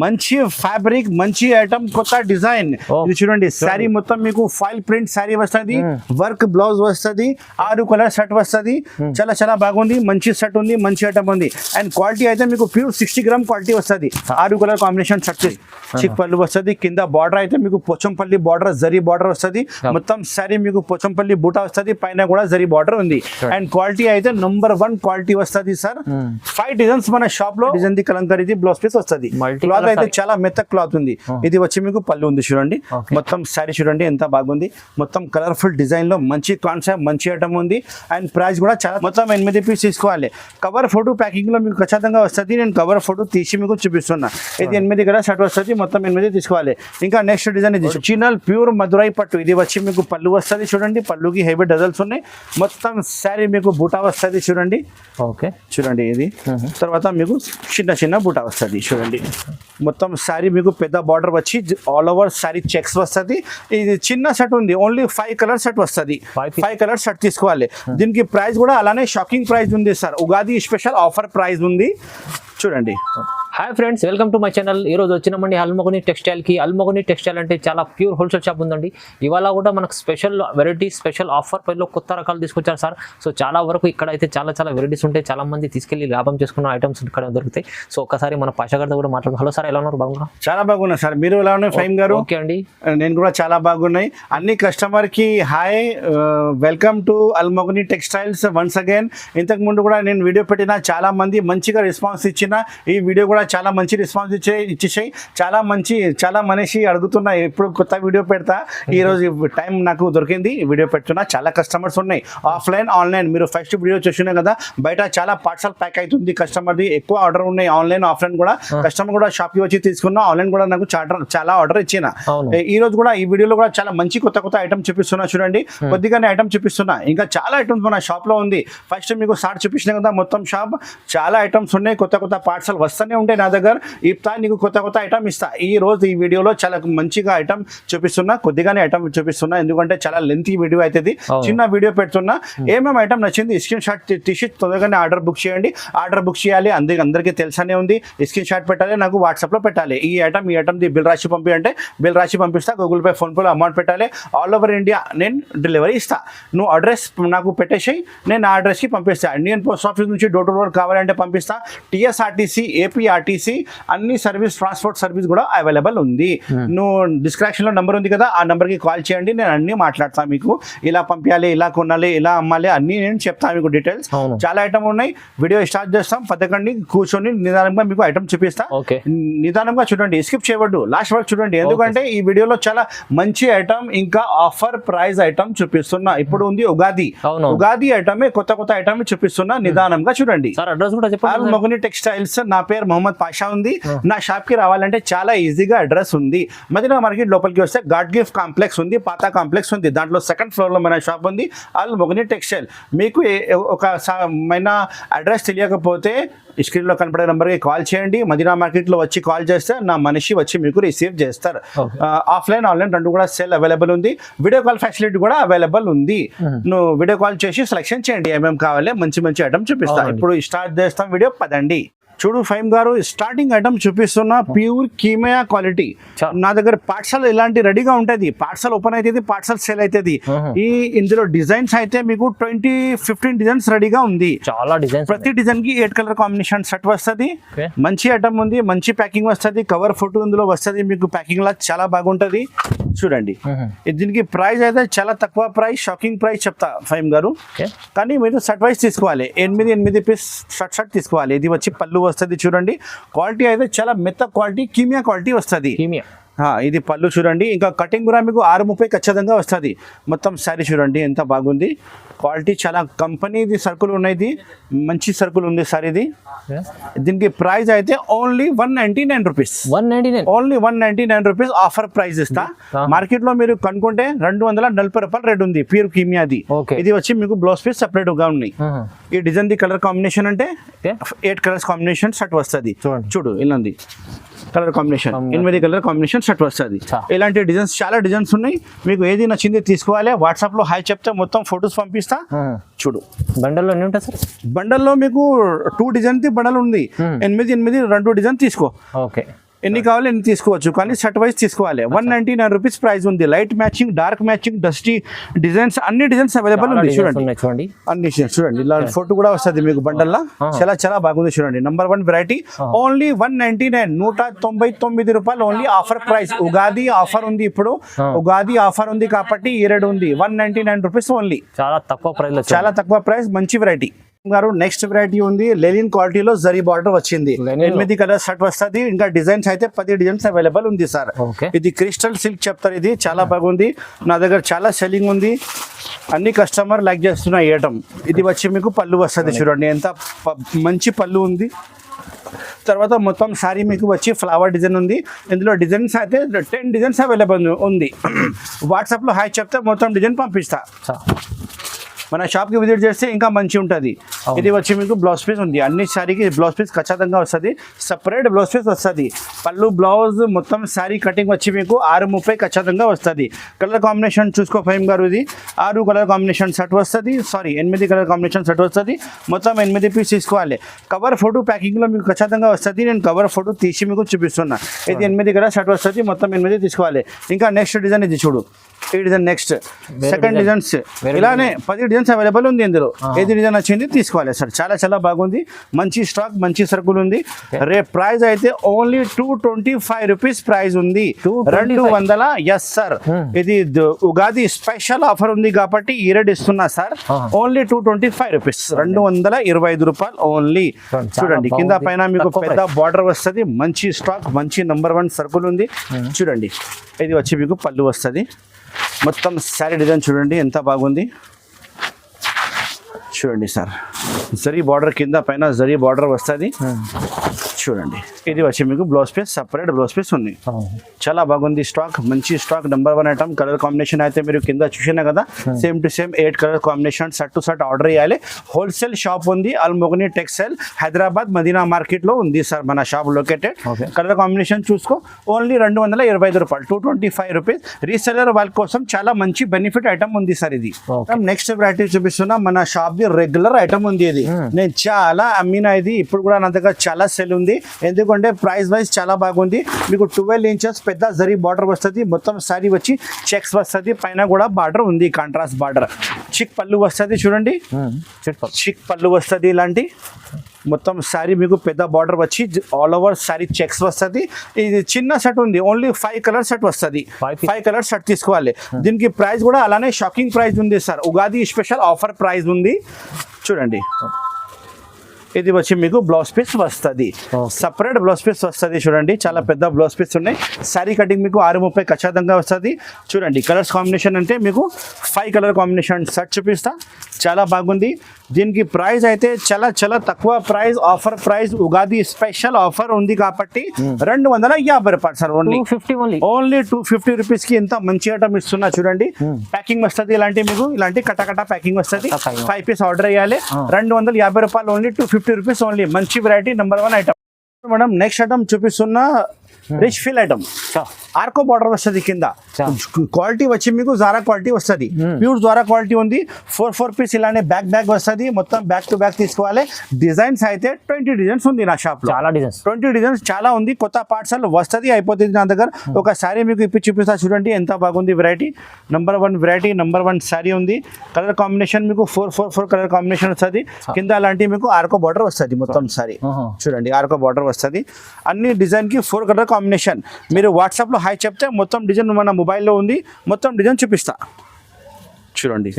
మంచి ఫ్యాబ్రిక్, మంచి ఐటమ్, కొత్త డిజైన్. ఇది చూడండి, శారీ మొత్తం మీకు ఫాయిల్ ప్రింట్ శారీ వస్తుంది, వర్క్ బ్లౌజ్ వస్తుంది, 6 కలర్ షర్ట్ వస్తుంది. చాలా చాలా బాగుంది, మంచి షర్ట్ ఉంది, మంచి ఐటమ్ ఉంది. అండ్ క్వాలిటీ అయితే మీకు ప్యూర్ 60 గ్రామ్ క్వాలిటీ వస్తుంది. 6 కలర్ కాంబినేషన్ షర్ట్, చిక్ పళ్ళు వస్తుంది. కింద బార్డర్ అయితే మీకు పోచంపల్లి బార్డర్, జరీ బార్డర్ వస్తుంది. మొత్తం శారీ మీకు పోచంపల్లి బూటా వస్తుంది, పైన కూడా జరీ బార్డర్ ఉంది. అండ్ క్వాలిటీ అయితే నంబర్ 1 క్వాలిటీ వస్తుంది సార్. 5 డిజైన్స్ మన షాప్ లో డిజైన్ ది కలంకారీ బ్లౌజ్ పీస్ వస్తుంది. క్లాత్ అయితే చాలా మెత్త క్లాత్ ఉంది. ఇది వచ్చి మీకు పళ్ళు ఉంది చూడండి. మొత్తం శారీ చూడండి ఎంత బాగుంది. మొత్తం కలర్ఫుల్ డిజైన్ లో మంచి కాన్సెప్ట్, మంచి ఐటమ్ ఉంది. అండ్ ప్రైస్ కూడా చాలా. మొత్తం 8 పీస్ తీసుకోవాలి. కవర్ ఫోటో ప్యాకింగ్ లో మీకు ఖచ్చితంగా వస్తుంది. నేను కవర్ ఫోటో తీసి మీకు చూపిస్తున్నా. ఇది 8 కలర్ షర్ట్ వస్తుంది. మొత్తం 8 తీసుకోవాలి. ఇంకా నెక్స్ట్ డిజైన్ ఇది ఒరిజినల్ ప్యూర్ మధురై పట్టు. ఇది వచ్చి మీకు పళ్ళు వస్తుంది చూడండి. పళ్ళుకి హెవీ డజల్స్ ఉన్నాయి. మొత్తం శారీ మీకు బూటా వస్తుంది చూడండి. ఓకే చూడండి. ఇది తర్వాత మీకు చిన్న చిన్న బూటా వస్తుంది చూడండి. మొత్తం శారీ మీకు పెద్ద బార్డర్ వచ్చి ఆల్ ఓవర్ శారీ చెక్స్ వస్తుంది. ఇది చిన్న షర్ట్ ఉంది, ఓన్లీ 5 కలర్ షర్ట్ వస్తుంది. 5 కలర్ షర్ట్ తీసుకోవాలి. దీనికి ప్రైస్ కూడా అలానే షాకింగ్ ప్రైస్ ఉంది sir. Ugadi special offer price ఉంది చూడండి. Hi friends, welcome to my channel. ఈరోజు వచ్చినామండి అల్మోగని టెక్స్టైల్కి. అల్మోగని టెక్స్టైల్ అంటే చాలా ప్యూర్ హోల్సేల్ షాప్ ఉందండి. ఇవాళ కూడా మనకు స్పెషల్ వెరైటీ, స్పెషల్ ఆఫర్ ప్రైస్లో కొత్త రకాలు తీసుకొచ్చారు సార్. సో చాలా వరకు ఇక్కడ అయితే చాలా వెరైటీస్ ఉంటాయి. చాలా మంది తీసుకెళ్లి లాభం చేసుకున్న ఐటమ్స్ ఇక్కడ దొరుకుతాయి. సో ఒక్కసారి మన పాషగారితో కూడా మాట్లాడుతాం. హలో సార్, ఎలా ఉన్నారు? బాగున్నా? చాలా బాగున్నా సార్. మీరు ఎలా ఉన్నారు ఫైమ్ గారు? ఓకే అండి, నేను కూడా చాలా బాగున్నాయి. అన్ని కస్టమర్ కి హాయ్, వెల్కమ్ టు అల్మోగని టెక్స్టైల్స్ వన్స్ అగైన్. ఇంతకు ముందు కూడా నేను వీడియో పెట్టిన, చాలా మంది మంచిగా రెస్పాన్స్ ఇచ్చిన. ఈ వీడియో కూడా చాలా మంచి రెస్పాన్స్ ఇచ్చేసాయి. చాలా మనిషి అడుగుతున్నా ఎప్పుడు కొత్త వీడియో పెడతా. ఈ రోజు టైం నాకు దొరికింది, వీడియో పెడుతున్నా. చాలా కస్టమర్స్ ఉన్నాయి, ఆఫ్లైన్ ఆన్లైన్. మీరు ఫస్ట్ వీడియో చూసినా కదా, బయట చాలా పార్సల్ ప్యాక్ అవుతుంది కస్టమర్ది. ఎక్కువ ఆర్డర్ ఉన్నాయి, ఆన్లైన్ ఆఫ్లైన్ కూడా. కస్టమర్ కూడా షాప్కి వచ్చి తీసుకున్నా, ఆన్లైన్ కూడా నాకు చాలా ఆర్డర్ ఇచ్చిన. ఈ రోజు కూడా ఈ వీడియోలో కూడా చాలా మంచి కొత్త ఐటమ్ చూపిస్తున్నా చూడండి. కొద్దిగానే ఐటమ్ చూపిస్తున్నా. ఇంకా చాలా ఐటమ్స్ మన షాప్ లో ఉంది. ఫస్ట్ మీకు షార్ట్ చూపించిన కదా, మొత్తం షాప్ చాలా ఐటమ్స్ ఉన్నాయి. కొత్త పార్సల్ వస్తూనే ఉంటాయి నా దగ్గర. ఇస్తా నీకు కొత్త ఐటమ్ ఇస్తా. ఈ రోజు ఈ వీడియోలో చాలా మంచిగా ఐటమ్ చూపిస్తున్నా, కొద్దిగానే ఐటమ్ చూపిస్తున్నా. ఎందుకంటే చాలా లెంతీ వీడియో అవుతుంది, చిన్న వీడియో పెడుతున్నా. ఏమేమి ఐటమ్ నచ్చింది స్క్రీన్ షాట్ తీసి తొందరగానే ఆర్డర్ బుక్ చేయండి. ఆర్డర్ బుక్ చేయాలి, అందరికీ తెలుసానే ఉంది. స్క్రీన్ షాట్ పెట్టాలి, నాకు వాట్సాప్లో పెట్టాలి. ఈ ఐటమ్ ది బిల్ రాసి పంపి అంటే బిల్ రాసి పంపిస్తా. గూగుల్ పే, ఫోన్ పేలో అమౌంట్ పెట్టాలి. ఆల్ ఓవర్ ఇండియా నేను డెలివరీ ఇస్తా. నువ్వు అడ్రస్ నాకు పెట్టేసి నేను ఆ అడ్రస్కి పంపిస్తా. ఇండియన్ పోస్ట్ ఆఫీస్ నుంచి డోర్ టు డోర్ కావాలంటే పంపిస్తా. టీఎస్ఆర్టీసీ, ఏపీఆర్టీసీ అన్ని సర్వీస్, ట్రాన్స్పోర్ట్ సర్వీస్ కూడా అవైలబుల్ ఉంది. నువ్వు డిస్క్రిప్షన్లో నెంబర్ ఉంది కదా, ఆ నెంబర్కి కాల్ చేయండి. నేను అన్ని మాట్లాడతాను. మీకు ఇలా పంపించాలి, ఇలా కొనాలి, ఇలా అమ్మాలి, అన్ని నేను చెప్తాను మీకు డీటెయిల్స్. చాలా ఐటమ్ ఉన్నాయి. వీడియో స్టార్ట్ చేస్తాం. పదకండి, కూర్చొని నిదానంగా మీకు ఐటమ్ చూపిస్తా. నిదానంగా చూడండి, స్కిప్ చేయవద్దు, లాస్ట్ వరకు చూడండి. ఎందుకంటే ఈ వీడియోలో చాలా మంచి ఐటమ్, ఇంకా ఆఫర్ ప్రైస్ ఐటమ్ చూపిస్తున్నా. ఇప్పుడు ఉంది ఉగాది ఐటమే, కొత్త ఐటమ్ చూపిస్తున్నా. నిదానంగా చూడండి. అల్మోగని టెక్స్టైల్స్. నా పేరు మొహమ్మద్ పాషా ఉంది. నా షాప్ కి రావాలంటే చాలా ఈజీగా అడ్రస్ ఉంది. మదీనా మార్కెట్ లోపలికి వస్తే గాడ్ గిఫ్ట్ కాంప్లెక్స్ ఉంది, పాత కాంప్లెక్స్ ఉంది. దాంట్లో సెకండ్ ఫ్లోర్ లో మన షాప్ ఉంది, అల్మోగని టెక్స్టైల్. మీకు ఒక అడ్రస్ తెలియకపోతే స్క్రీన్ లో కనపడే నెంబర్కి కాల్ చేయండి. మదీనా మార్కెట్ లో వచ్చి కాల్ చేస్తే నా మనిషి వచ్చి మీకు రిసీవ్ చేస్తారు. ఆఫ్లైన్ ఆన్లైన్ రెండు కూడా సెల్ అవైలబుల్ ఉంది. వీడియో కాల్ ఫెసిలిటీ కూడా అవైలబుల్ ఉంది. నువ్వు వీడియో కాల్ చేసి సెలెక్షన్ చేయండి, ఏమేమి కావాలి. మంచి ఐటమ్ చూపిస్తా. ఇప్పుడు స్టార్ట్ చేస్తాం వీడియో. పదండి. చూడు ఫైమ్ గారు, స్టార్టింగ్ ఐటమ్ చూపిస్తున్నా. ప్యూర్ కీమయా క్వాలిటీ. నా దగ్గర పార్సల్ ఇలాంటి రెడీగా ఉంటుంది. పార్సల్ ఓపెన్ అవుతుంది, పార్సల్ సేల్ అవుతుంది. ఇందులో డిజైన్స్ అయితే మీకు 15 డిజైన్స్ రెడీగా ఉంది. చాలా డిజైన్స్. ప్రతి డిజైన్ కి 8 కలర్ కాంబినేషన్ సెట్ వస్తుంది. మంచి ఐటమ్ ఉంది, మంచి ప్యాకింగ్ వస్తుంది. కవర్ ఫోటో ఇందులో వస్తుంది. మీకు ప్యాకింగ్ లా చాలా బాగుంటది. చూడండి, దీనికి ప్రైస్ అయితే చాలా తక్కువ ప్రైస్, షాకింగ్ ప్రైస్ చెప్తా ఫైమ్ గారు. కానీ మీరు షర్ట్ వైజ్ తీసుకోవాలి. 8 పీస్ షర్ట్ తీసుకోవాలి. ఇది వచ్చి పళ్ళు వస్తుంది. చూడండి, క్వాలిటీ అయితే చాలా మెత్త క్వాలిటీ, కీమియా క్వాలిటీ వస్తుంది. ఇది పళ్ళు చూడండి. ఇంకా కటింగ్ కూడా మీకు 6:30 ఖచ్చితంగా వస్తుంది. మొత్తం శారీ చూడండి ఎంత బాగుంది. క్వాలిటీ చాలా కంపెనీది సరుకులు ఉన్నాయి. మంచి సరుకులు ఉంది సార్ ఇది. దీనికి ప్రైస్ అయితే only 199 rupees. Only 199 rupees offer price ఇస్తా. మార్కెట్ లో మీరు కనుక్కుంటే 240 రూపాయలు రేట్ ఉంది ప్యూర్ కీమియాది. ఇది వచ్చి మీకు బ్లౌజ్ పీస్ సెపరేట్ గా ఉన్నాయి. ఈ డిజైన్ ది కలర్ కాంబినేషన్ అంటే 8 కలర్స్ కాంబినేషన్ షర్ట్ వస్తుంది. చూడు ఇలా ఉంది colour combination, 8 colour combination shirt వస్తుంది. ఇలాంటి డిజైన్స్ చాలా డిజైన్స్ ఉన్నాయి. మీకు ఏది నచ్చింది తీసుకోవాలి. వాట్సాప్ లో హాయ్ చెప్తే మొత్తం ఫొటోస్ పంపిస్తా. చూడు, బండల్లో ఎన్ని ఉంటాయి సార్? బండల్లో మీకు 2 డిజైన్ బండల్ ఉంది. 8 2 డిజైన్ తీసుకో. ఎన్ని కావాలి ఎన్ని తీసుకోవచ్చు, కానీ సెట్ వైజ్ తీసుకోవాలి. 199 రూపీస్ ప్రైస్ ఉంది. Light matching, dark matching, dusty designs, అన్ని డిజైన్స్ అవైలబుల్ ఉంది. చూడండి చూడండి అన్ని డిజైన్స్ చూడండి. ఇలా ఫోటో కూడా వస్తుంది మీకు బండల్లా. చాలా చాలా బాగుంది చూడండి. నంబర్ 1 వెరైటీ ఓన్లీ 199, 199 రూపాయలు only. Offer price, Ugadi offer ఉంది ఇప్పుడు. ఉగాది ఆఫర్ ఉంది కాబట్టి ఈ రేట్ ఉంది. 199 రూపీస్ ఓన్లీ. చాలా తక్కువ ప్రైస్ లో, చాలా తక్కువ ప్రైస్, మంచి వెరైటీ గారు. నెక్స్ట్ వెరైటీ ఉంది లెనిన్ క్వాలిటీలో జరీ బార్డర్ వచ్చింది. 8 కలర్ షర్ట్ వస్తుంది. ఇంకా డిజైన్స్ అయితే 10 డిజైన్స్ అవైలబుల్ ఉంది సార్. ఇది క్రిస్టల్ సిల్క్ చెప్తారు. ఇది చాలా బాగుంది. నా దగ్గర చాలా సెల్లింగ్ ఉంది. అన్ని కస్టమర్ లైక్ చేస్తున్న ఐటమ్. ఇది వచ్చి మీకు పళ్ళు వస్తుంది చూడండి, ఎంత మంచి పళ్ళు ఉంది. తర్వాత మొత్తం సారీ మీకు వచ్చి ఫ్లవర్ డిజైన్ ఉంది. ఇందులో డిజైన్స్ అయితే 10 డిజైన్స్ అవైలబుల్ ఉంది. వాట్సాప్లో హాయ్ చెప్తే మొత్తం డిజైన్ పంపిస్తా. మన షాప్కి విజిట్ చేస్తే ఇంకా మంచి ఉంటుంది. ఇది వచ్చి మీకు బ్లౌజ్ పీస్ ఉంది. అన్ని శారీకి బ్లౌజ్ పీస్ ఖచ్చితంగా వస్తుంది. సపరేట్ బ్లౌజ్ పీస్ వస్తుంది. పళ్ళు బ్లౌజ్ మొత్తం శారీ కటింగ్ వచ్చి మీకు 630 ఖచ్చితంగా వస్తుంది. కలర్ కాంబినేషన్ చూసుకో ఫైమ్ గారు. ఇది 6 కలర్ కాంబినేషన్ సెట్ వస్తుంది. 8 కలర్ కాంబినేషన్ సెట్ వస్తుంది. మొత్తం 8 పీస్ తీసుకోవాలి. కవర్ ఫోటో ప్యాకింగ్లో మీకు ఖచ్చితంగా వస్తుంది. నేను కవర్ ఫోటో తీసి మీకు చూపిస్తున్నా. ఇది 8 కలర్ సెట్ వస్తుంది. మొత్తం 8 తీసుకోవాలి. ఇంకా నెక్స్ట్ డిజైన్ ఇది చూడు. ఈ డిజైన్ నెక్స్ట్ సెకండ్ డిజైన్స్ ఇలానే 10 డిజైన్స్ అవైలబుల్ ఉంది. ఇందులో ఏది డిజైన్ వచ్చింది తీసుకోవాలి సార్. చాలా చాలా బాగుంది. మంచి స్టాక్, మంచి సరుకులు ఉంది. రేట్ ప్రైస్ అయితే ఓన్లీ 225 రూపీస్ ప్రైస్ ఉంది. 200. Yes sir. ఇది ఉగాది స్పెషల్ ఆఫర్ ఉంది కాబట్టి ఈ రేట్ ఇస్తున్నా సార్. ఓన్లీ 225 రూపీస్, 225 రూపాయలు ఓన్లీ. చూడండి కింద పైన మీకు పెద్ద బార్డర్ వస్తుంది. మంచి స్టాక్, మంచి నంబర్ 1 సరుకులు ఉంది. చూడండి ఇది వచ్చి మీకు పళ్ళు వస్తుంది. మొత్తం శారీ డిజైన్ చూడండి ఎంత బాగుంది. చూడండి సార్, జరీ బార్డర్ కింద పైన జరీ బార్డర్ వస్తుంది. చూడండి ఇది వచ్చి మీకు blouse piece, separate blouse piece ఉంది. చాలా బాగుంది స్టాక్, మంచి stock. Number 1 item. Colour combination అయితే మీరు కింద చూసినా కదా, same to same 8 colour combination shirt to shirt order చేయాలి. హోల్సేల్ షాప్ ఉంది అల్మోగని టెక్స్టైల్, హైదరాబాద్ మదీనా మార్కెట్ లో ఉంది సార్ మన షాప్ లొకేటెడ్. కలర్ కాంబినేషన్ చూసుకో. ఓన్లీ 225 రూపాయలు, 225 రూపీస్. రీసెలర్ వాళ్ళ కోసం చాలా మంచి బెనిఫిట్ ఐటమ్ ఉంది సార్ ఇది. నెక్స్ట్ వెరైటీ చూపిస్తున్నా. మన షాప్ ది రెగ్యులర్ ఐటమ్ ఉంది. ఇది నేను చాలా అమ్మినా. ఇది ఇప్పుడు కూడా నా దగ్గర చాలా సెల్ ఉంది. ఎందుకంటే ప్రైస్ వైజ్ చాలా బాగుంది. మీకు 12 ఇంచెస్ పెద్ద జరీ బార్డర్ వస్తుంది. మొత్తం సారీ వచ్చి చెక్స్ వస్తుంది. పైన కూడా బార్డర్ ఉంది, కాంట్రాస్ట్ బార్డర్. చిక్ పళ్ళు వస్తుంది చూడండి, చిక్ పళ్ళు వస్తుంది. ఇలాంటి మొత్తం సారీ మీకు పెద్ద బార్డర్ వచ్చి ఆల్ ఓవర్ సారీ చెక్స్ వస్తుంది. ఇది చిన్న సెట్ ఉంది. ఓన్లీ 5 కలర్ సెట్ వస్తుంది. 5 కలర్ సెట్ తీసుకోవాలి. దీనికి ప్రైస్ కూడా అలానే షాకింగ్ ప్రైస్ ఉంది sir. Ugadi special offer price ఉంది. చూడండి ఇది వచ్చి మీకు బ్లౌజ్ పీస్ వస్తుంది. సపరేట్ బ్లౌజ్ పీస్ వస్తుంది. చూడండి చాలా పెద్ద బ్లౌజ్ పీస్ ఉన్నాయి. శారీ కటింగ్ మీకు 630 ఖచ్చితంగా వస్తుంది. చూడండి కలర్స్ కాంబినేషన్ అంటే మీకు 5 కలర్ కాంబినేషన్ సెట్ చూపిస్తా. చాలా బాగుంది. దీనికి ప్రైస్ అయితే చాలా చాలా తక్కువ price, offer price. Ugadi special offer ఉంది కాబట్టి 250 రూపాయలు సార్. ఓన్లీ 250 రూపీస్ కి ఎంత మంచి ఐటమ్ ఇస్తున్నా. చూడండి ప్యాకింగ్ వస్తుంది. ఇలాంటి మీకు ఇలాంటి కటకట ప్యాకింగ్ వస్తుంది. 5 పీస్ ఆర్డర్ చేయాలి. 250 రూపాయలు ఓన్లీ. 250 rupees only. మంచి variety, number 1 item. Madam next item చూపిస్తున్నా. Rich feel item. ఆర్కో బార్డర్ వస్తుంది కింద. క్వాలిటీ వచ్చి మీకు జారా క్వాలిటీ వస్తుంది. ప్యూర్ జారా క్వాలిటీ ఉంది. 4 పీస్ ఇలానే బ్యాగ్ వస్తుంది. మొత్తం బ్యాక్ టు బ్యాక్ తీసుకోవాలి. డిజైన్స్ అయితే 20 డిజైన్స్ ఉంది నా షాప్ లో. 20 డిజైన్స్ చాలా ఉంది. కొత్త పార్సల్ వస్తుంది, అయిపోతుంది నా దగ్గర. ఒక సారీ మీకు ఇప్పి చూపిస్తా. చూడండి ఎంత బాగుంది variety. Number 1 variety, number 1 sorry ఉంది. కలర్ కాంబినేషన్ మీకు 4 కలర్ కాంబినేషన్ వస్తుంది. కింద అలాంటి మీకు ఆర్కో బార్డర్ వస్తుంది. మొత్తం సారీ చూడండి ఆర్కో బార్డర్ వస్తుంది. అన్ని డిజైన్ కి 4 కలర్ కాంబినేషన్. మీరు వాట్సాప్ లో హాయ్ చెప్తే మొత్తం డిజైన్ మన మొబైల్లో ఉంది. మొత్తం డిజైన్ చూపిస్తా. చూడండి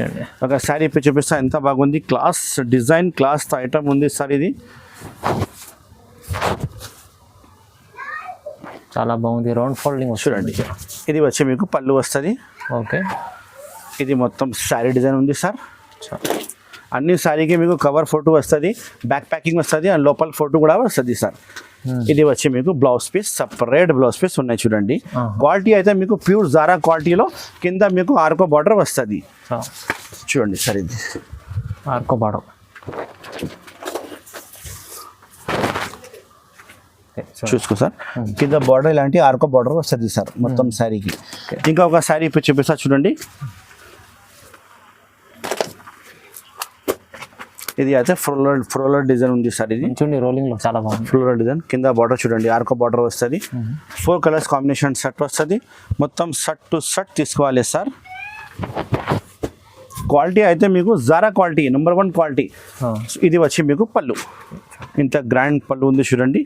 ఒక శారీ ఇప్పి చూపిస్తా. ఎంత బాగుంది. క్లాస్ డిజైన్, క్లాస్ ఐటమ్ ఉంది సార్. ఇది చాలా బాగుంది. రౌండ్ ఫోల్డింగ్ చూడండి. ఇది వచ్చి మీకు పళ్ళు వస్తుంది. ఓకే ఇది మొత్తం శారీ డిజైన్ ఉంది సార్. అన్ని శారీకి మీకు కవర్ ఫోటో వస్తుంది, బ్యాక్ ప్యాకింగ్ వస్తుంది, అండ్ లోపల ఫోటో కూడా వస్తుంది సార్. ఇది వచ్చి మీకు blouse piece, separate blouse piece ఉన్నాయి. చూడండి క్వాలిటీ అయితే మీకు ప్యూర్ జారా క్వాలిటీలో. కింద మీకు ఆర్కో బార్డర్ వస్తుంది. చూడండి సార్ ఇది ఆర్కో బార్డర్. చూసుకో సార్ కింద బార్డర్ ఇలాంటి ఆర్కో బార్డర్ వస్తుంది సార్ మొత్తం శారీకి. ఇంకా ఒక శారీ ఇప్పుడు చూపిస్తా. చూడండి ఇది అయితే ఫ్లోరల్ డిజైన్ ఉంది సార్. ఇది చూడండి రోలింగ్ లో చాలా బాగుంది. ఫ్లోరల్ డిజైన్ కింద బార్డర్ చూడండి, ఆర్కో బార్డర్ వస్తుంది. 4 కలర్స్ కాంబినేషన్ షర్ట్ వస్తుంది. మొత్తం షర్ట్ టు షర్ట్ తీసుకోవాలి సార్. క్వాలిటీ అయితే మీకు జారా క్వాలిటీ, నెంబర్ 1 క్వాలిటీ. ఇది వచ్చి మీకు పళ్ళు, ఇంత గ్రాండ్ పళ్ళు ఉంది చూడండి.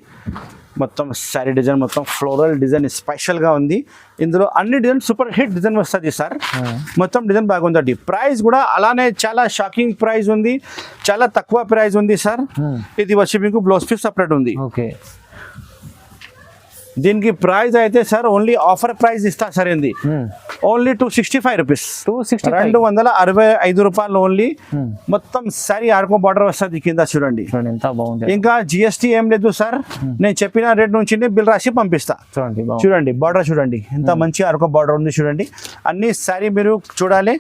మొత్తం శారీ డిజైన్ మొత్తం ఫ్లోరల్ డిజైన్ స్పెషల్గా ఉంది. ఇందులో అన్ని డిజైన్ సూపర్ హిట్ డిజైన్ వస్తుంది సార్. మొత్తం డిజైన్ బాగుందండి. ప్రైస్ కూడా అలానే చాలా షాకింగ్ ప్రైస్ ఉంది, చాలా తక్కువ ప్రైస్ ఉంది సార్. ఇది వచ్చి మీకు బ్లౌజ్ పీస్ సపరేట్ ఉంది. ఓకే, దీనికి ప్రైస్ అయితే సార్ ఓన్లీ ఆఫర్ ప్రైస్ ఇస్తా సార్. ఏంది ఓన్లీ 265 రూపీస్, 265 రూపాయలు ఓన్లీ. మొత్తం సారీ ఆర్కో బార్డర్ వస్తుంది కింద చూడండి. ఎంత బాగుంది. ఇంకా జిఎస్టీ ఏం లేదు సార్. నేను చెప్పిన రేట్ నుంచి బిల్ రాసి పంపిస్తా. చూడండి బార్డర్ చూడండి, ఎంత మంచి ఆర్కో బార్డర్ ఉంది చూడండి. అన్ని సారీ మీరు చూడాలి,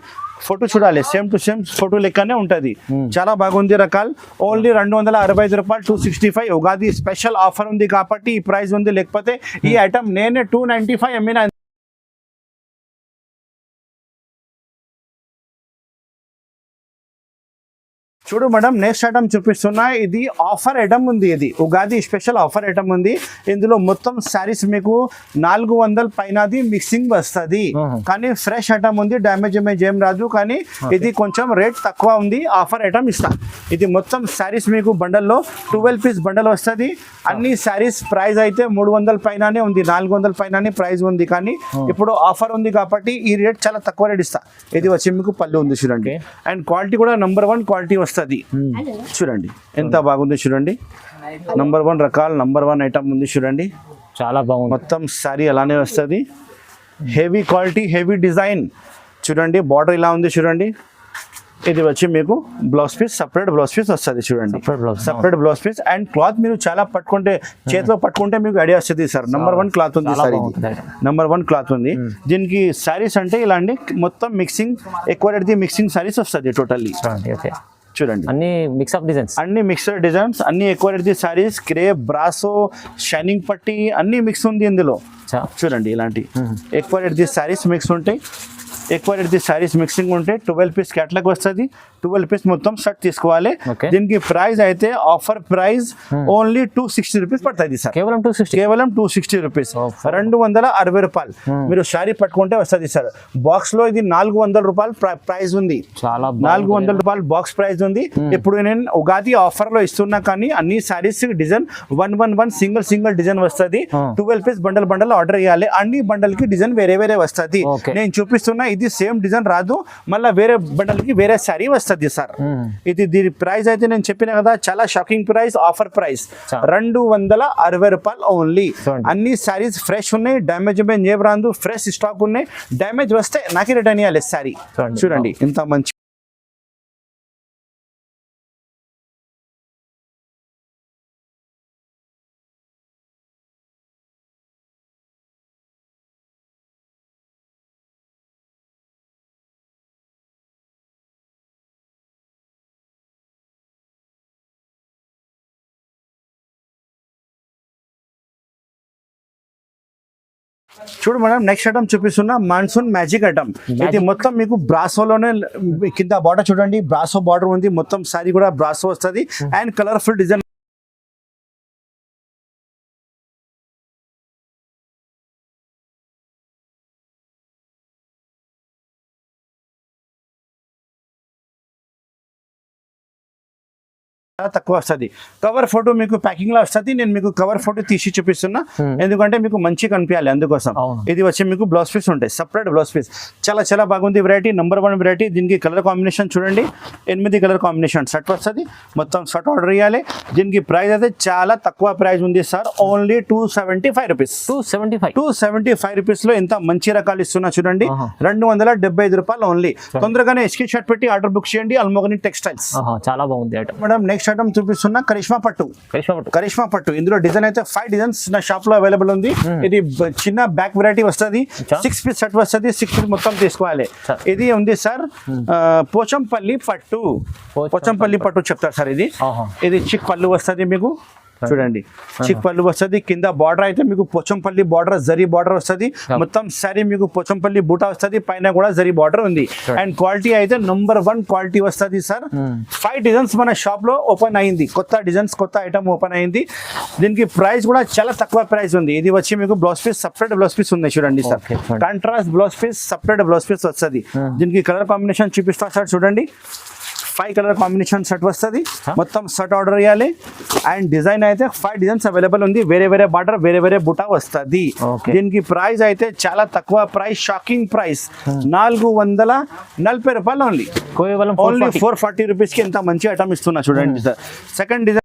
ఫోటో చూడాలి, సేమ్ టు సేమ్ ఫోటో లెక్కనే ఉంటుంది. చాలా బాగుంది రకాలు. ఓన్లీ 265 రూపాయలు, 265. ఉగాది స్పెషల్ ఆఫర్ ఉంది కాబట్టి ఈ ప్రైస్ ఉంది, లేకపోతే ఈ ఐటమ్ నేనే 295 అమ్మిన. చూడు మేడం, నెక్స్ట్ ఐటమ్ చూపిస్తున్నా. ఇది ఆఫర్ ఐటమ్ ఉంది, ఇది ఉగాది స్పెషల్ ఆఫర్ ఐటమ్ ఉంది. ఇందులో మొత్తం శారీస్ మీకు 400 పైనది మిక్సింగ్ వస్తుంది, కానీ ఫ్రెష్ ఐటమ్ ఉంది, డ్యామేజ్ ఏం రాదు. కానీ ఇది కొంచెం రేట్ తక్కువ ఉంది, ఆఫర్ ఐటమ్ ఇస్తా. ఇది మొత్తం శారీస్ మీకు బండల్లో 12 పీస్ బండల్ వస్తుంది. అన్ని శారీస్ ప్రైస్ అయితే 300 పైననే ఉంది, 400 పైననే ప్రైస్ ఉంది. కానీ ఇప్పుడు ఆఫర్ ఉంది కాబట్టి ఈ రేట్ చాలా తక్కువ రేట్ ఇస్తా. ఇది వచ్చి మీకు పళ్ళు ఉంది చూడండి, అండ్ క్వాలిటీ కూడా నెంబర్ 1 క్వాలిటీ వస్తుంది. చూడండి ఎంత బాగుంది చూడండి. నంబర్ 1 రకాలు, నంబర్ 1 ఐటమ్ ఉంది చూడండి. చాలా బాగుంది. మొత్తం సారీ అలానే వస్తుంది. హెవీ క్వాలిటీ, హెవీ డిజైన్ చూడండి. బార్డర్ ఇలా ఉంది చూడండి. ఇది వచ్చి మీకు blouse piece, separate blouse piece వస్తుంది చూడండి, separate blouse piece. And cloth మీరు చాలా పట్టుకుంటే, చేతిలో పట్టుకుంటే మీకు ఐడియా వస్తుంది సార్. నెంబర్ 1 క్లాత్ ఉంది సార్, ఇది నెంబర్ 1 క్లాత్ ఉంది. దీనికి శారీస్ అంటే ఇలాంటి మొత్తం మిక్సింగ్, ఎక్కువ రేట్ది మిక్సింగ్ శారీస్ వస్తుంది టోటల్లీ. చూడండి అన్ని మిక్స్అప్ డిజైన్స్, అన్ని మిక్స్డ్ డిజైన్స్, అన్ని ఎక్కువ రేట్ది శారీస్, క్రేప్, బ్రాసో, షైనింగ్ పట్టి అన్ని మిక్స్ ఉంది ఇందులో. చూడండి ఇలాంటి ఎక్కువ రేట్ది శారీస్ మిక్స్ ఉంటాయి, ఎక్కువ రేట్ది శారీస్ మిక్సింగ్ ఉంటే 12 పీస్ క్యాట్లాగ్ వస్తుంది. 12 పీస్ మొత్తం షర్ట్ తీసుకోవాలి. దీనికి ప్రైస్ అయితే ఆఫర్ ప్రైస్ ఓన్లీ 260 రూపీస్ పడుతుంది సార్. కేవలం 260 రూపీస్, 260 రూపాయలు మీరు శారీ పట్టుకుంటే వస్తుంది సార్. బాక్స్ లో ఇది 400 రూపాయలు ప్రైస్ ఉంది, 400 రూపాయలు బాక్స్ ప్రైస్ ఉంది. ఇప్పుడు నేను ఉగాది ఆఫర్ లో ఇస్తున్నా, కానీ అన్ని శారీస్ డిజైన్ 111 సింగిల్ డిజైన్ వస్తుంది. 12 పీస్ బండల్ ఆర్డర్ చేయాలి. అన్ని బండల్ కి డిజైన్ వేరే వస్తుంది. నేను చూపిస్తున్నా, ఇది సేమ్ డిజైన్ రాదు, మళ్ళీ వేరే బండల్ కి వేరే శారీ వస్తుంది సార్. ఇది దీని ప్రైస్ అయితే నేను చెప్పిన కదా, చాలా షాకింగ్ ప్రైస్, ఆఫర్ ప్రైస్ 260 రూపాయలు ఓన్లీ. అన్ని శారీస్ ఫ్రెష్ ఉన్నాయి, డ్యామేజ్ ఏం రాదు, ఫ్రెష్ స్టాక్ ఉన్నాయి. డ్యామేజ్ వస్తే నాకే రిటర్న్ ఇవ్వాలి శారీ. చూడండి ఇంత మంచి. చూడు మేడం, నెక్స్ట్ ఐటమ్ చూపిస్తున్నా మాన్సూన్ మ్యాజిక్ ఐటమ్. ఇది మొత్తం మీకు బ్రాసోలోనే కింద బార్డర్ చూడండి, బ్రాసో బార్డర్ ఉంది. మొత్తం సారీ కూడా బ్రాసో వస్తుంది అండ్ కలర్ఫుల్ డిజైన్. తక్కువ వస్తుంది. కవర్ ఫోటో మీకు ప్యాకింగ్ లో వస్తుంది. నేను మీకు కవర్ ఫోటో తీసి చూపిస్తున్నా, ఎందుకంటే మీకు మంచి కనిపించాలి అందుకోసం. ఇది వచ్చి మీకు బ్లౌజ్ పీస్ ఉంటాయి, సపరేట్ బ్లౌజ్ పీస్. చాలా బాగుంది వెరైటీ, నెంబర్ 1 వెరైటీ. దీనికి కలర్ కాంబినేషన్ చూడండి, 8 కలర్ కాంబినేషన్ షర్ట్ వస్తుంది. మొత్తం షర్ట్ ఆర్డర్ చేయాలి. దీనికి ప్రైస్ అయితే చాలా తక్కువ ప్రైస్ ఉంది సార్, ఓన్లీ 275 రూపీస్. 275 రూపీస్ లో ఎంత మంచి రకాలు ఇస్తున్నా చూడండి. 275 రూపాయలు ఓన్లీ. తొందరగానే స్క్రీన్ షాట్ పెట్టి ఆర్డర్ బుక్ చేయండి. అల్మోగని టెక్స్టైల్స్. చాలా బాగుంది మేడం. నెక్స్ట్ ఐటమ్ చూపిస్తున్నా కరిష్మా పట్టు. ఇందులో డిజైన్ అయితే 5 డిజైన్స్ నా షాప్ లో అవైలబుల్ ఉంది. ఇది చిన్న బ్యాక్ వెరైటీ వస్తుంది, 6 పీస్ సెట్ వస్తుంది. 6 పీస్ మొత్తం తీసుకోవాలి. ఇది ఉంది సార్ పోచంపల్లి పట్టు చెప్తారు సార్. ఇది చిక్ పళ్ళు వస్తుంది మీకు. చూడండి చిక్ పళ్ళు వస్తుంది, కింద బార్డర్ అయితే మీకు పోచంపల్లి బార్డర్ జరీ బార్డర్ వస్తుంది, మొత్తం సారీ మీకు పోచంపల్లి బూటా వస్తుంది, పైన కూడా జరీ బార్డర్ ఉంది. అండ్ క్వాలిటీ అయితే నంబర్ 1 క్వాలిటీ వస్తుంది సార్. 5 డిజైన్స్ మన షాప్ లో ఓపెన్ అయింది, కొత్త డిజైన్స్ కొత్త ఐటమ్ ఓపెన్ అయింది. దీనికి ప్రైస్ కూడా చాలా తక్కువ ప్రైస్ ఉంది. ఇది వచ్చి మీకు blouse piece separate blouse piece ఉంది చూడండి sir, contrast blouse piece separate blouse piece వస్తుంది. దీనికి కలర్ కాంబినేషన్ చూపిస్తా సార్, చూడండి 5 కలర్ కాంబినేషన్ షర్ట్ వస్తుంది, మొత్తం షర్ట్ ఆర్డర్ చేయాలి. అండ్ డిజైన్ అయితే 5 డిజైన్స్ అవైలబుల్ ఉంది, వేరే వేరే బార్డర్ వేరే వేరే బుటా వస్తుంది. దీనికి ప్రైస్ అయితే చాలా తక్కువ ప్రైస్, షాకింగ్ ప్రైస్ 440 రూపాయలు ఓన్లీ. ఓన్లీ 440 రూపీస్ కి ఎంత మంచి ఐటమ్ ఇస్తున్నా చూడండి సార్. సెకండ్ డిజైన్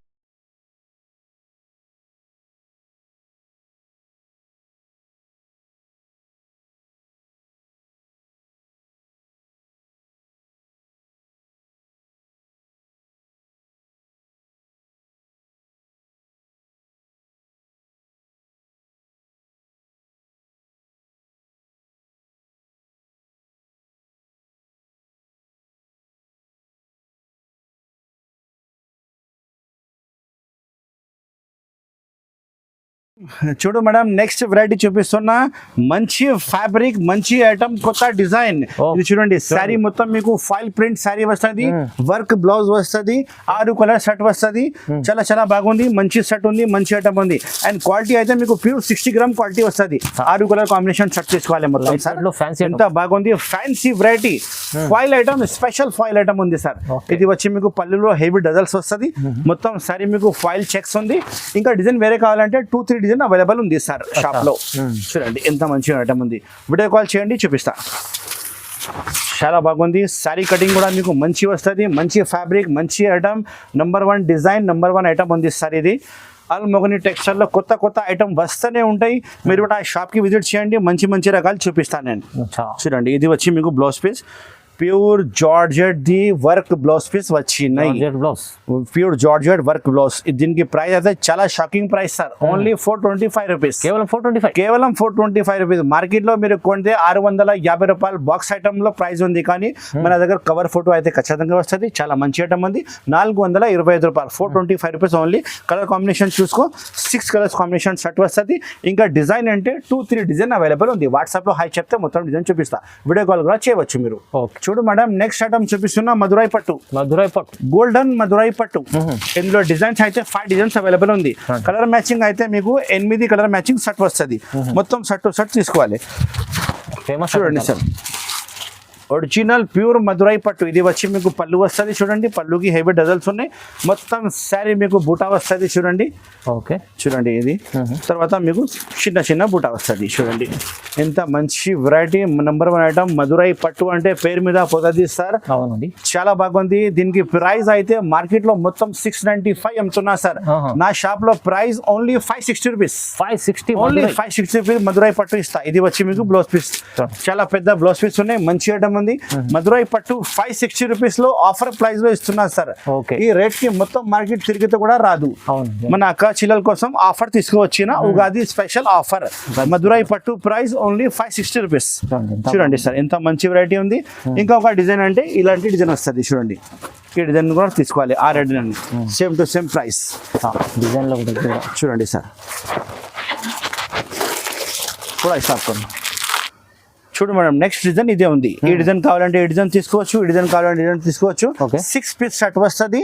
చూడు మేడం, నెక్స్ట్ వెరైటీ చూపిస్తున్నా, మంచి ఫ్యాబ్రిక్ మంచి ఐటమ్ కొత్త డిజైన్. ఇది చూడండి, శారీ మొత్తం మీకు ఫాయిల్ ప్రింట్ శారీ వస్తుంది, వర్క్ బ్లౌజ్ వస్తుంది, 6 కలర్ షర్ట్ వస్తుంది, చాలా చాలా బాగుంది, మంచి షర్ట్ ఉంది, మంచి ఐటమ్ ఉంది. అండ్ క్వాలిటీ అయితే మీకు ప్యూర్ 60 గ్రామ్ క్వాలిటీ వస్తుంది. 6 కలర్ కాంబినేషన్ షర్ట్ తీసుకోవాలి మొత్తం సార్. ఎంత బాగుంది, fancy variety foil item, special foil item ఉంది సార్. ఇది వచ్చి మీకు పళ్ళులో హెవీ డజల్స్ వస్తుంది, మొత్తం సారీ మీకు ఫాయిల్ చెక్స్ ఉంది. ఇంకా డిజైన్ వేరే కావాలంటే 2-3 డిజైన్ అవైలబుల్ ఉంది సార్ షాప్ లో. చూడండి ఎంత మంచి ఐటమ్ ఉంది, వీడియో కాల్ చేయండి చూపిస్తా. చాలా బాగుంది, శారీ కటింగ్ కూడా మీకు మంచి వస్తుంది, మంచి ఫ్యాబ్రిక్ మంచి item, number 1 design, number 1 item ఉంది సార్. ఇది అల్మోగని టెక్స్టైల్ లో కొత్త కొత్త ఐటమ్ వస్తూనే ఉంటాయి, మీరు కూడా ఆ షాప్ కి విజిట్ చేయండి, మంచి మంచి రకాలు చూపిస్తాను నేను. చూడండి ఇది వచ్చి మీకు బ్లౌజ్ పీస్, ప్యూర్ జార్జెట్ ది వర్క్ బ్లౌజ్ పీస్ వచ్చినాయి, ప్యూర్ జార్జెట్ వర్క్ బ్లౌజ్. దీనికి ప్రైస్ అయితే చాలా shocking price sir, only 425 rupees, కేవలం 425 రూపీస్. మార్కెట్ లో మీరు కొంటే 650 రూపాయలు బాక్స్ ఐటమ్ లో ప్రైస్ ఉంది, కానీ మన దగ్గర కవర్ ఫోటో అయితే ఖచ్చితంగా వస్తుంది, చాలా మంచి ఐటమ్ ఉంది. 425 రూపాయలు, 425 రూపీస్ ఓన్లీ. కలర్ కాంబినేషన్ చూసుకో, 6 కలర్స్ కాంబినేషన్ షర్ట్ వస్తుంది. ఇంకా డిజైన్ అంటే 2-3 డిజైన్ అవైలబుల్ ఉంది. వాట్సాప్ లో హై చెప్తే మొత్తం డిజైన్ చూపిస్తా, వీడియో కాల్ కూడా చేయవచ్చు మీరు. చూడు మేడం, నెక్స్ట్ ఐటమ్ చూపిస్తున్నా, మధురై పట్టు, గోల్డెన్ మధురై పట్టు. ఇందులో డిజైన్స్ అయితే 5 డిజైన్స్ అవైలబుల్ ఉంది. కలర్ మ్యాచింగ్ అయితే మీకు 8 కలర్ మ్యాచింగ్ షర్ట్ వస్తుంది, మొత్తం షర్ట్ తీసుకోవాలి. చూడండి సార్, ఒరిజినల్ ప్యూర్ మధురై పట్టు. ఇది వచ్చి మీకు పళ్ళు వస్తుంది, చూడండి పళ్ళుకి హెవీ డజల్స్ ఉన్నాయి, మొత్తం శారీ మీకు బూటా వస్తుంది. చూడండి చూడండి ఇది తర్వాత మీకు చిన్న చిన్న బూటా వస్తుంది. చూడండి ఎంత మంచి వెరైటీ, నంబర్ 1 ఐటమ్ మధురై పట్టు అంటే పేరు మీద పోతుంది సార్. చాలా బాగుంది. దీనికి ప్రైస్ అయితే మార్కెట్ లో మొత్తం 695 అమ్ముతున్నా సార్, నా షాప్ లో price only 560 rupees, only 560 rupees Madurai పట్టు ఇస్తా. ఇది వచ్చి మీకు బ్లౌజ్ పీస్, చాలా పెద్ద బ్లౌజ్ పీస్ ఉన్నాయి, మంచి ఐటమ్ ఉంది. మధురై పట్టు 560 రూపీస్ లో ఆఫర్ ప్రైస్ లో ఇస్తున్నా సార్. ఈ రేట్ కి మొత్తం మార్కెట్ తిరిగితే కూడా రాదు. మన అక్క చిల్లల కోసం ఆఫర్ తీసుకువచ్చిన ఉగాది స్పెషల్ ఆఫర్. మధురై పట్టు ప్రైస్ ఓన్లీ 560 రూపీస్. చూడండి సార్ ఎంత మంచి వెరైటీ ఉంది. ఇంకా ఒక డిజైన్ అంటే ఇలాంటి డిజైన్ వస్తుంది, చూడండి ఈ డిజైన్ కూడా తీసుకోవాలి. ఆ red same to same price design లో చూడండి సార్. కూడా హిసాబ్ కरो. చూడు మేడం, నెక్స్ట్ డిజైన్ ఇదే ఉంది. ఈ డిజైన్ కావాలంటే ఈ డిజైన్ తీసుకోవచ్చు, ఈ డిజైన్ కావాలంటే డిజైన్ తీసుకోవచ్చు. 6 పీస్ షర్ట్ వస్తుంది,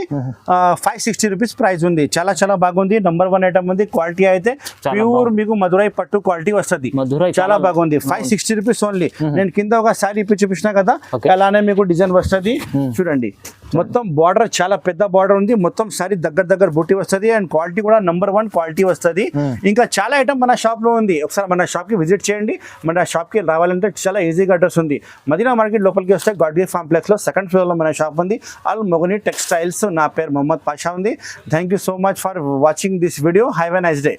560 రూపీస్ ప్రైస్ ఉంది. చాలా చాలా బాగుంది, నంబర్ 1 ఐటమ్ ఉంది. క్వాలిటీ అయితే ప్యూర్ మీకు మధురై పట్టు క్వాలిటీ వస్తుంది, చాలా బాగుంది. 560 రూపీస్ ఓన్లీ. నేను కింద ఒక శారీ ఇప్పి చూపించిన కదా, అలానే మీకు డిజైన్ వస్తుంది. చూడండి మొత్తం బార్డర్ చాలా పెద్ద బార్డర్ ఉంది, మొత్తం శారీ దగ్గర బూటీ వస్తుంది. అండ్ క్వాలిటీ కూడా నంబర్ 1 క్వాలిటీ వస్తుంది. ఇంకా చాలా ఐటమ్ మన షాప్ లో ఉంది, ఒకసారి మన షాప్ కి విజిట్ చేయండి. మన షాప్ కి రావాలంటే చాలా ఈజీగా అడ్రస్ ఉంది. మదీనా మార్కెట్ లోపలికి వస్తే గాడ్గిర్ కాంప్లెక్స్ లో 2nd ఫ్లోర్ లో మన షాప్ ఉంది, అల్మోగని టెక్స్టైల్స్. నా పేరు మొహమ్మద్ పాషా ఉంది. Thank you so much for watching this video. Have a nice day.